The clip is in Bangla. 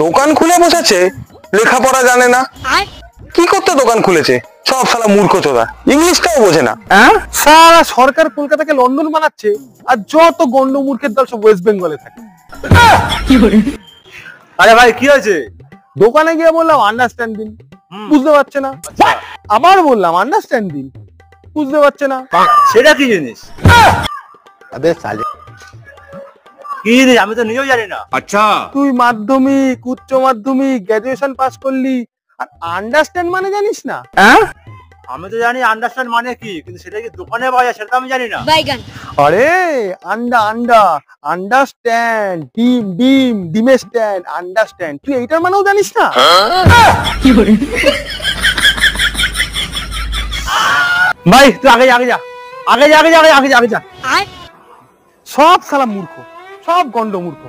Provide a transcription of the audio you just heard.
দোকান খুলে বসেছে, লেখাপড়া জানে না, কি করতে দোকান খুলেছে? সব শালা মূর্খ চোদা, ইংলিশটাও বোঝে না। সারা সরকার কলকাতাকে লন্ডন বানাচ্ছে, আর যত গন্ড মূর্খের দল সব ওয়েস্ট বেঙ্গলে থাকে। আরে ভাই কি হয়েছে? দোকানে গিয়ে বললাম আন্ডারস্ট্যান্ড দিন, বুঝতে পারছে না। আবার বললাম আন্ডারস্ট্যান্ড দিন, বুঝতে পারছে না। সেটা কি জিনিস? আবে সালে, কি জিনিস আমি তো নিজেও জানি না। अच्छा তুই মাধ্যমিক, উচ্চ মাধ্যমিক, গ্রাজুয়েশন পাস করলি, আর আন্ডারস্ট্যান্ড মানে জানিস না? আমি তো জানি আন্ডারস্ট্যান্ড মানে কি, কিন্তু সেটা কি দোকানে পাওয়া যায় সেটা তো আমি জানি না। আরে আন্ডারস্ট্যান্ড, ডিমের স্ট্যান্ড, আন্ডারস্ট্যান্ড, তুই এইটার মানেও জানিস না? ভাই তুই আগে যা, আগে যা, আগে যা, আগে যা, আগে যা, আগে যা। সব শালা মূর্খ, সব গন্ড মূর্খ।